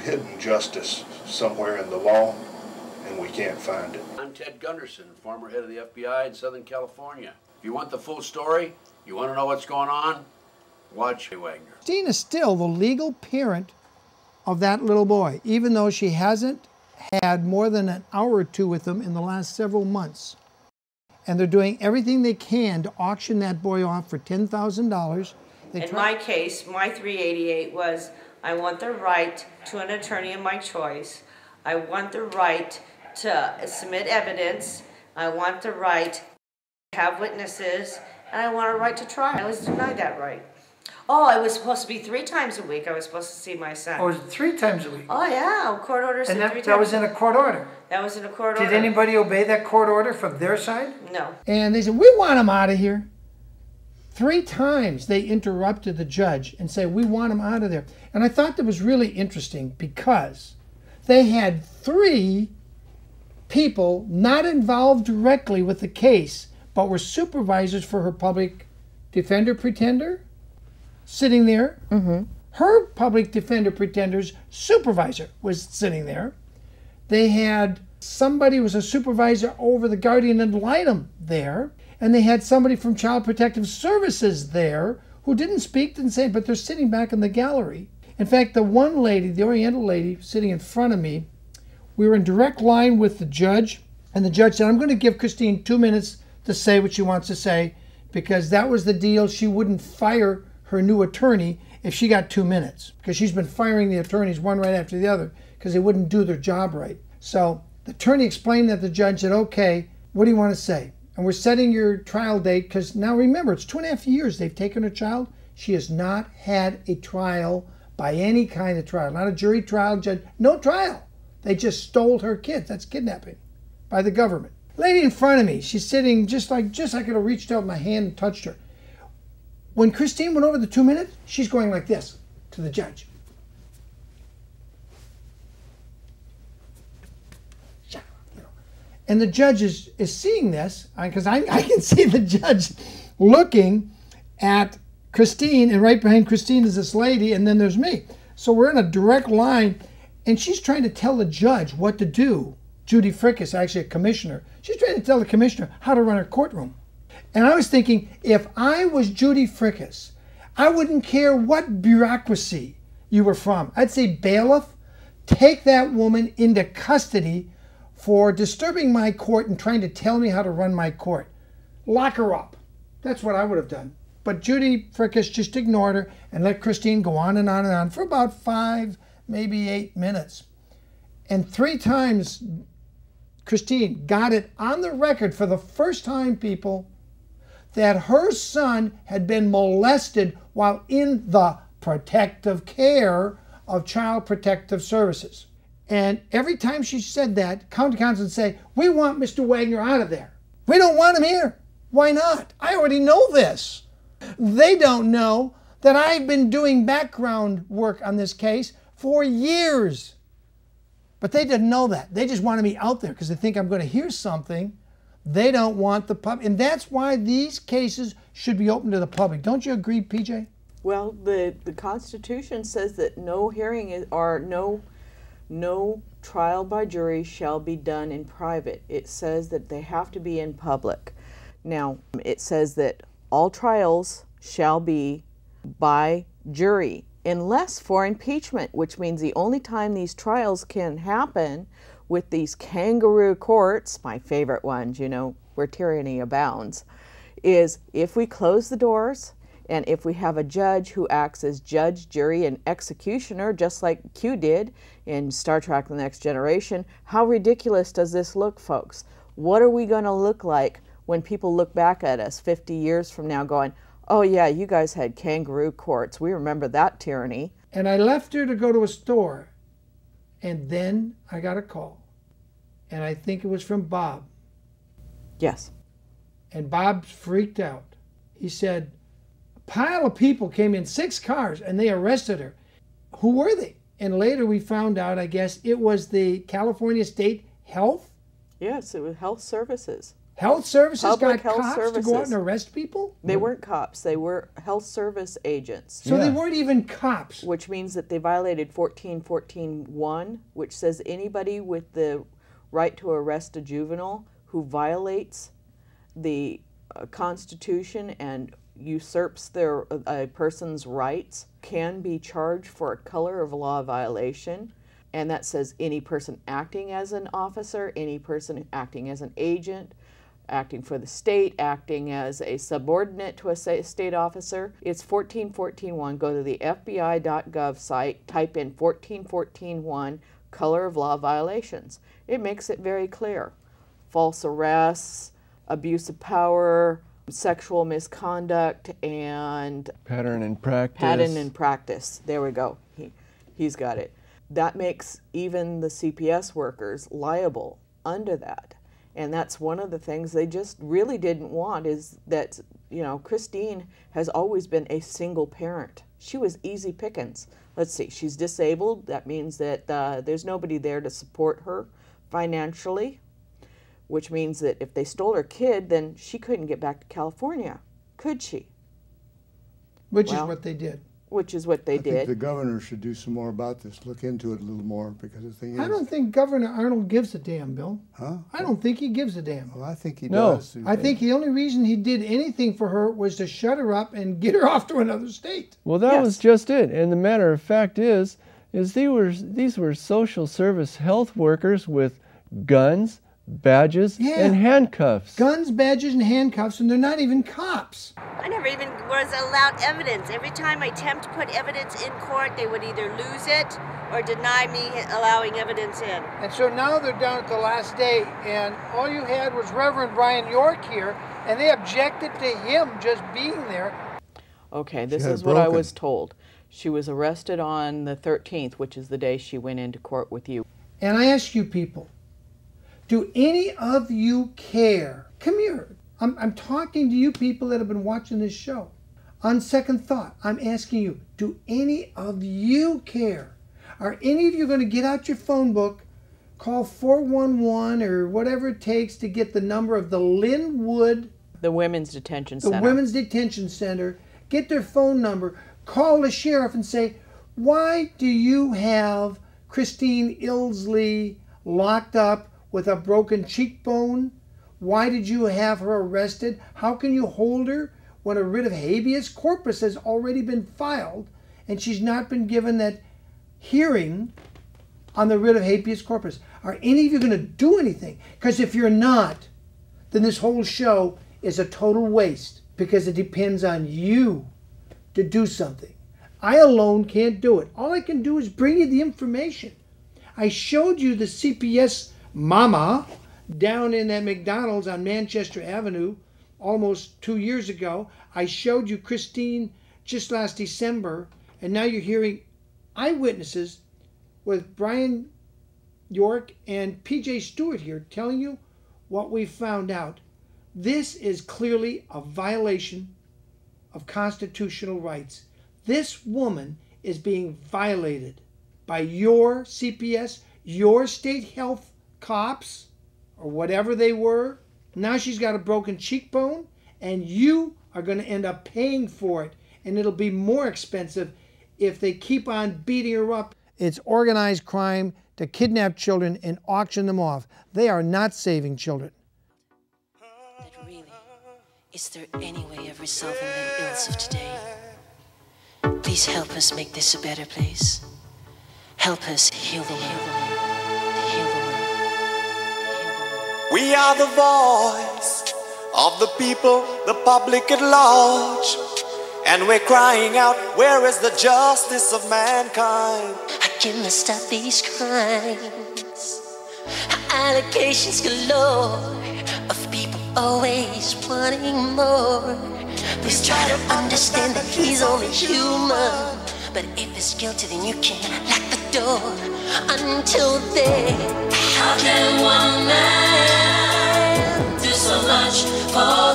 hidden justice somewhere in the law, and we can't find it. I'm Ted Gunderson, former head of the FBI in Southern California. If you want the full story, you want to know what's going on, watch Wagener. Christine is still the legal parent of that little boy, even though she hasn't had more than an hour or two with him in the last several months. And they're doing everything they can to auction that boy off for $10,000. In my case, my 388 was, I want the right to an attorney of my choice. I want the right to submit evidence. I want the right to have witnesses. And I want a right to trial. I was denied that right. Oh, it was supposed to be 3 times a week. I was supposed to see my son. Oh, was it 3 times a week? Oh, yeah. Court order said 3 times. That was in a court order? That was in a court order. Did anybody obey that court order from their side? No. And they said, we want him out of here. 3 times they interrupted the judge and said, we want him out of there. And I thought that was really interesting because they had 3 people not involved directly with the case, but were supervisors for her public defender pretender sitting there. Her public defender pretender's supervisor was sitting there. They had somebody who was a supervisor over the guardian ad litem there. And they had somebody from Child Protective Services there who didn't speak, didn't say, but they're sitting back in the gallery. In fact, the one lady, the Oriental lady sitting in front of me, we were in direct line with the judge, and the judge said, I'm going to give Christine 2 minutes to say what she wants to say, because that was the deal. She wouldn't fire her new attorney if she got 2 minutes, because she's been firing the attorneys one right after the other because they wouldn't do their job right. So the attorney explained that. The judge said, okay, what do you want to say? And we're setting your trial date, because now remember, it's 2.5 years they've taken her child. She has not had a trial by any kind of trial, not a jury trial, judge, no trial. They just stole her kids. That's kidnapping by the government. Lady in front of me, she's sitting just like I could have reached out my hand and touched her. When Christine went over the 2 minutes, she's going like this to the judge. And the judge is seeing this, because I can see the judge looking at Christine, and right behind Christine is this lady, and then there's me. So we're in a direct line, and she's trying to tell the judge what to do. Judy Frickus, actually a commissioner, she's trying to tell the commissioner how to run her courtroom. And I was thinking, if I was Judy Frickus, I wouldn't care what bureaucracy you were from. I'd say, bailiff, take that woman into custody for disturbing my court and trying to tell me how to run my court. Lock her up. That's what I would have done. But Judy Frickus just ignored her and let Christine go on and on and on for about 5, maybe 8 minutes. And 3 times, Christine got it on the record for the first time, people, that her son had been molested while in the protective care of Child Protective Services. And every time she said that, county counsel would say, we want Mr. Wagener out of there. We don't want him here. Why not? I already know this. They don't know that I've been doing background work on this case for years. But they didn't know that. They just wanted me out there because they think I'm going to hear something. They don't want the public. And that's why these cases should be open to the public. Don't you agree, PJ? Well, the Constitution says that no hearing or no trial by jury shall be done in private. It says that they have to be in public. Now, it says that all trials shall be by jury, unless for impeachment, which means the only time these trials can happen with these kangaroo courts, my favorite ones, you know, where tyranny abounds, is if we close the doors and if we have a judge who acts as judge, jury, and executioner, just like Q did in Star Trek The Next Generation. How ridiculous does this look, folks? What are we going to look like when people look back at us 50 years from now going, oh yeah, you guys had kangaroo courts. We remember that tyranny. And I left her to go to a store, and then I got a call. And I think it was from Bob. Yes. And Bob freaked out. He said, a pile of people came in, 6 cars, and they arrested her. Who were they? And later we found out, I guess, it was the California State Health? Yes, it was Health Services. Health services Public got health cops to go out services. and arrest people? They weren't cops. They were health service agents. So they Yeah. weren't even cops. Which means that they violated 1414.1, which says anybody with the right to arrest a juvenile who violates the Constitution and usurps a person's rights can be charged for a color of law violation. And that says any person acting as an officer, any person acting as an agent, acting for the state, acting as a subordinate to a state officer. It's 1414.1. Go to the FBI.gov site, type in 1414.1, color of law violations. It makes it very clear. False arrests, abuse of power, sexual misconduct, and Pattern and practice. pattern and practice. There we go. He's got it. That makes even the C.P.S. workers liable under that. And that's one of the things they just really didn't want, is that, you know, Christine has always been a single parent. She was easy pickings. Let's see, she's disabled. That means that there's nobody there to support her financially, which means that if they stole her kid, then she couldn't get back to California, could she? Which is Well, what they did. Which is what they I think the did. governor should do some more about this, look into it a little more, because the thing is... I don't think Governor Arnold gives a damn, Bill. Huh? I don't think he gives a damn. Well, I think he No. does. I think the only reason he did anything for her was to shut her up and get her off to another state. Well, that Yes. was just it. And the matter of fact is these were social service health workers with guns, badges, Yeah. and handcuffs. Guns, badges, and handcuffs, and they're not even cops. I never even was allowed evidence. Every time I attempt to put evidence in court, they would either lose it or deny me allowing evidence in. And so now they're down at the last day, and all you had was Reverend Brian York here, and they objected to him just being there. Okay, this had is what I broken. was told. She was arrested on the 13th, which is the day she went into court with you. And I ask you people, do any of you care? Come here. I'm talking to you people that have been watching this show. On second thought, I'm asking you, do any of you care? Are any of you going to get out your phone book, call 411 or whatever it takes to get the number of the Linwood, The Women's Detention the Center. Women's Detention Center, get their phone number, call the sheriff and say, why do you have Christine Illsley locked up with a broken cheekbone? Why did you have her arrested? How can you hold her when a writ of habeas corpus has already been filed and she's not been given that hearing on the writ of habeas corpus? Are any of you going to do anything? Because if you're not, then this whole show is a total waste, because it depends on you to do something. I alone can't do it. All I can do is bring you the information. I showed you the C.P.S. mama down in that McDonald's on Manchester Avenue almost 2 years ago. I showed you Christine just last December, and now you're hearing eyewitnesses with Brian York and P.J. Stewart here telling you what we found out. This is clearly a violation of constitutional rights. This woman is being violated by your C.P.S., your state health cops, or whatever they were. Now she's got a broken cheekbone, and you are going to end up paying for it, and it'll be more expensive if they keep on beating her up. It's organized crime to kidnap children and auction them off. They are not saving children. But really, is there any way of resolving the ills of today? Please help us make this a better place. Help us heal the world. Heal the world. We are the voice of the people, the public at large. And we're crying out, where is the justice of mankind? How can I stop these crimes? Allegations galore of people always wanting more. Please try to understand that he's only human. But if he's guilty, then you can lock the door. Until then, how can one man do so much for